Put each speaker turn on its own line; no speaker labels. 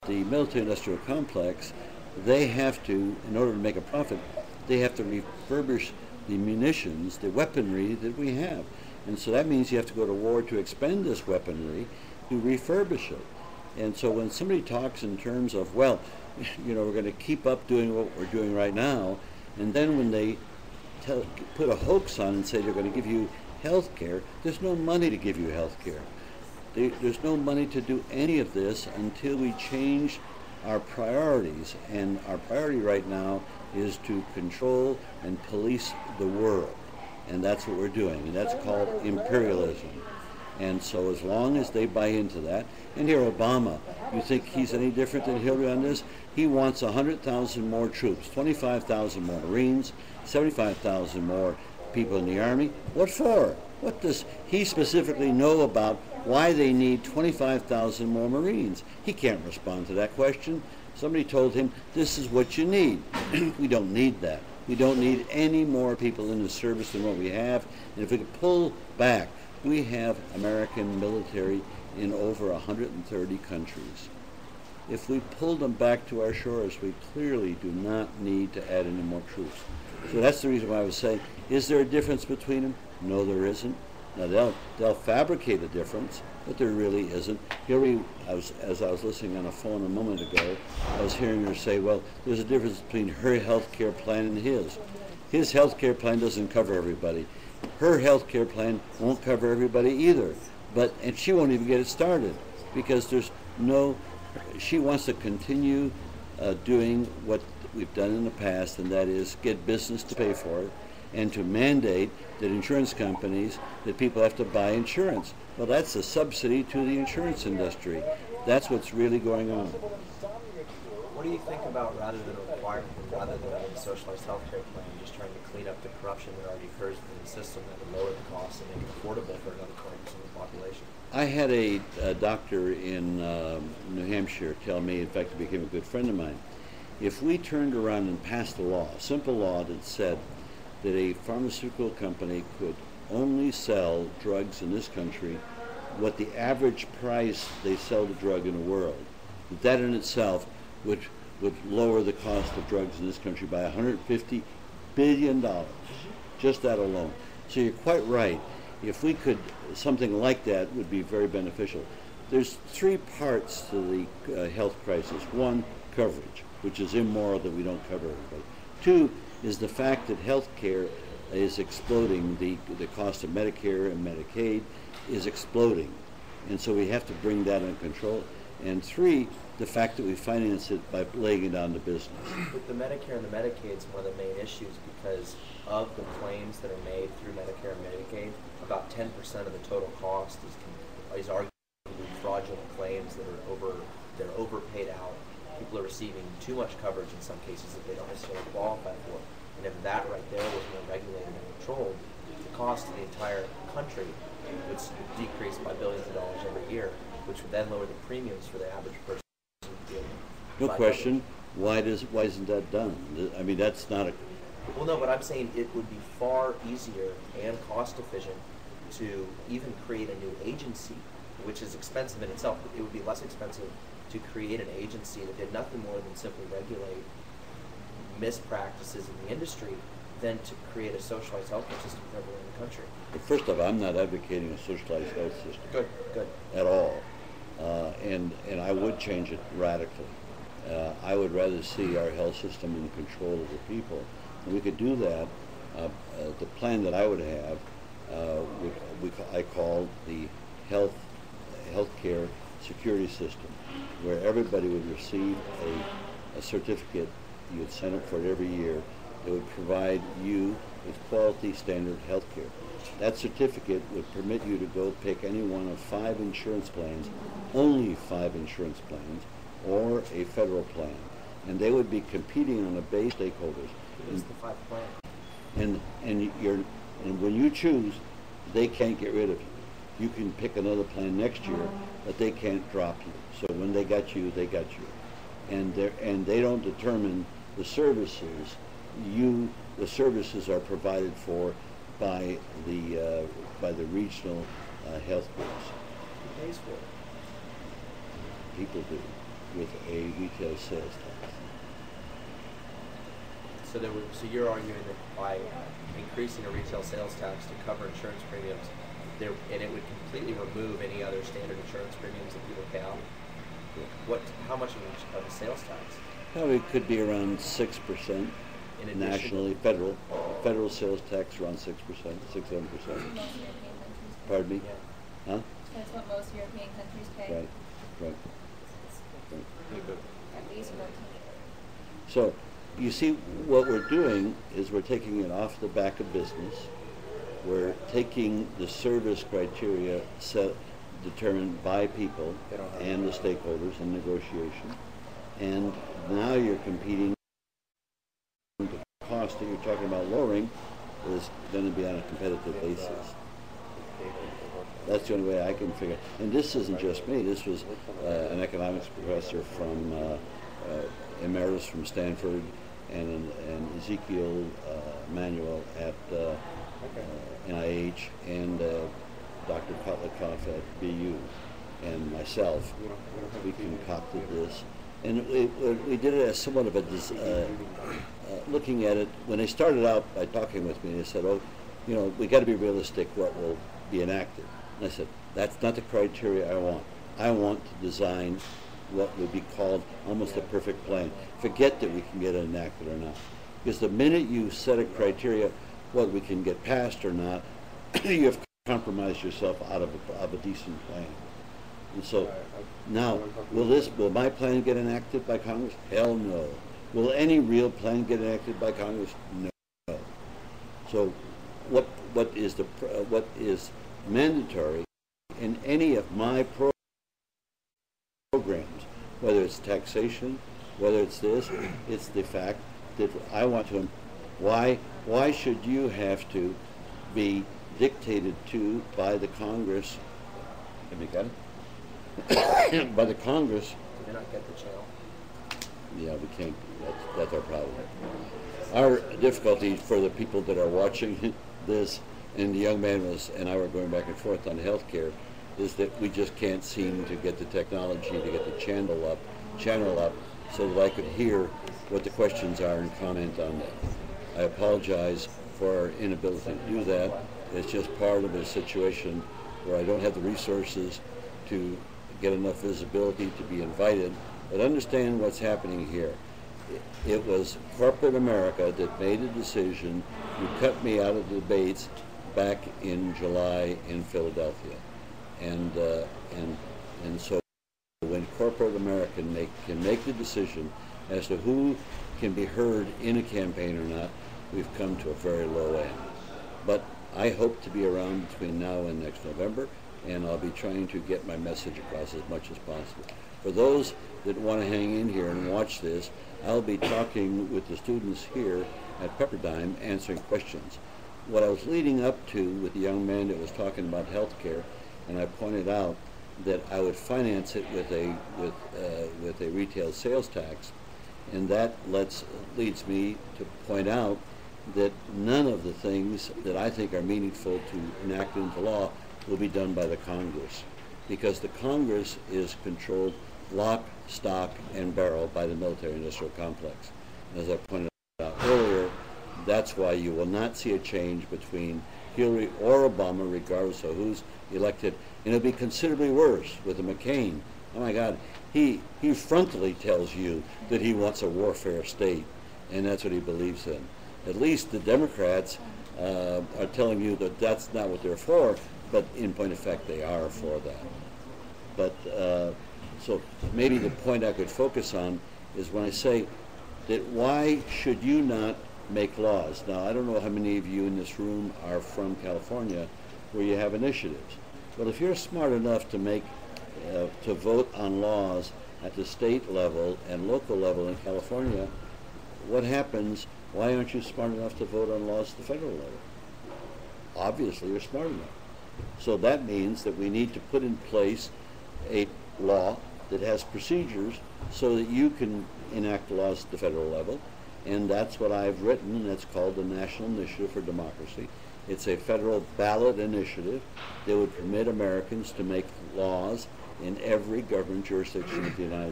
the military-industrial complex, they have to, in order to make a profit, they have to refurbish the munitions, the weaponry that we have. And so that means you have to go to war to expend this weaponry, to refurbish it. And so when somebody talks in terms of, well, you know, we're going to keep up doing what we're doing right now, and then when they put a hoax on and say they're going to give you health care, there's no money to give you health care. There's no money to do any of this until we change our priorities. And our priority right now is to control and police the world. And that's what we're doing. And that's called imperialism. And so as long as they buy into that, and here Obama, you think he's any different than Hillary on this? He wants 100,000 more troops, 25,000 more Marines, 75,000 more people in the Army. What for? What does he specifically know about why they need 25,000 more Marines? He can't respond to that question. Somebody told him, this is what you need. We don't need that. We don't need any more people in the service than what we have. And if we could pull back, we have American military in over 130 countries. If we pull them back to our shores, we clearly do not need to add any more troops. So that's the reason why I was saying, is there a difference between them? No, there isn't. Now, they'll fabricate a difference, but there really isn't. Hillary, as I was listening on a phone a moment ago, I was hearing her say, well, there's a difference between her health care plan and his. His health care plan doesn't cover everybody. Her health care plan won't cover everybody either. And she won't even get it started because there's no, she wants to continue doing what we've done in the past, and that is get business to pay for it and to mandate that insurance companies, that people have to buy insurance. Well, that's a subsidy to the insurance industry. That's what's really going on.
What do you think about rather than a socialized health care plan, just trying to clean up the corruption that already occurs in the system that would lower the costs and make it affordable for another 20% of the population?
I had a doctor in New Hampshire tell me, in fact, he became a good friend of mine, if we turned around and passed a law, a simple law that said that a pharmaceutical company could only sell drugs in this country what the average price they sell the drug in the world, that in itself would lower the cost of drugs in this country by $150 billion, just that alone. So you're quite right. If we could, something like that would be very beneficial. There's three parts to the health crisis. One, coverage, which is immoral that we don't cover everybody. Two is the fact that health care is exploding. The cost of Medicare and Medicaid is exploding. And so we have to bring that under control. And three, the fact that we finance it by laying it down to business.
With the Medicare and the Medicaid is one of the main issues because of the claims that are made through Medicare and Medicaid. About 10% of the total cost is arguably fraudulent claims that are overpaid out. People are receiving too much coverage in some cases that they don't necessarily qualify for. And if that right there was more regulated and controlled, the cost of the entire country would decrease by billions of dollars every year, which would then lower the premiums for the average person.
No question. Why isn't that done? I mean, that's not a...
Well, no, but I'm saying it would be far easier and cost efficient to even create a new agency, which is expensive in itself. It would be less expensive to create an agency that did nothing more than simply regulate mispractices in the industry than to create a socialized healthcare system for everyone in the country.
But first of all, I'm not advocating a socialized health system.
Good.
At all. And I would change it radically. I would rather see our health system in control of the people. And we could do that. The plan that I would have, I call the healthcare security system, where everybody would receive a certificate. You would sign up for it every year. It would provide you with quality standard health care. That certificate would permit you to go pick any one of 5 insurance plans, only 5 insurance plans, or a federal plan. And they would be competing on a base stakeholders.
What is the 5 plan?
And when you choose, they can't get rid of you. You can pick another plan next year, but they can't drop you. So when they got you, they got you. And they don't determine the services. The services are provided for by the regional health boards.
Who pays for it?
People do. with a retail sales tax.
So you're arguing that by increasing a retail sales tax to cover insurance premiums, and it would completely remove any other standard insurance premiums that people pay out? How much of a sales tax?
Probably could be around 6% nationally. Federal sales tax around 6%, 6-7%. Pardon me?
Yeah.
Huh?
That's what most European countries pay.
Right.
At least 14.
So, you see, what we're doing is we're taking it off the back of business. We're taking the service criteria determined by people and the stakeholders in negotiation, and now you're competing. The cost that you're talking about lowering is going to be on a competitive basis. That's the only way I can figure. And this isn't just me. This was an economics professor from emeritus from Stanford, and Ezekiel Manuel at NIH, and Dr. Kotlikoff at BU, and myself. We concocted this, and we did it as somewhat of a looking at it. When they started out by talking with me, they said, "Oh, you know, we got to be realistic. What will be enacted?" And I said, "That's not the criteria I want. I want to design what would be called almost a perfect plan. Forget that we can get it enacted or not. Because the minute you set a criteria, what we can get passed or not, you have compromised yourself out of a decent plan." And so now, will my plan get enacted by Congress? Hell no. Will any real plan get enacted by Congress? No. So what is mandatory in any of my programs, whether it's taxation, whether it's this, it's the fact that I want to, why should you have to be dictated to by the Congress? Have you got it? By the Congress.
Did they not get the channel?
Yeah, we can't. That's our problem. Our difficulty for the people that are watching this, and the young man and I were going back and forth on healthcare, is that we just can't seem to get the technology to get the channel up, so that I could hear what the questions are and comment on that. I apologize for our inability to do that. It's just part of a situation where I don't have the resources to get enough visibility to be invited. But understand what's happening here. It was corporate America that made a decision to cut me out of the debates back in July in Philadelphia. And so when corporate America can make the decision as to who can be heard in a campaign or not, we've come to a very low end. But I hope to be around between now and next November, and I'll be trying to get my message across as much as possible. For those that want to hang in here and watch this, I'll be talking with the students here at Pepperdine, answering questions. What I was leading up to with the young man that was talking about health care, and I pointed out that I would finance it with a retail sales tax, and that leads me to point out that none of the things that I think are meaningful to enact into law will be done by the Congress, because the Congress is controlled lock, stock, and barrel by the military-industrial complex. And as I pointed out earlier, that's why you will not see a change between Hillary or Obama, regardless of who's elected. And it'll be considerably worse with the McCain. Oh my God, he frontally tells you that he wants a warfare state, and that's what he believes in. At least the Democrats are telling you that that's not what they're for, but in point of fact, they are for that. But so maybe the point I could focus on is when I say that why should you not make laws? Now, I don't know how many of you in this room are from California where you have initiatives. Well, if you're smart enough to vote on laws at the state level and local level in California, what happens? Why aren't you smart enough to vote on laws at the federal level? Obviously, you're smart enough. So that means that we need to put in place a law that has procedures so that you can enact laws at the federal level. And that's what I've written, and it's called the National Initiative for Democracy. It's a federal ballot initiative that would permit Americans to make laws in every government jurisdiction of the United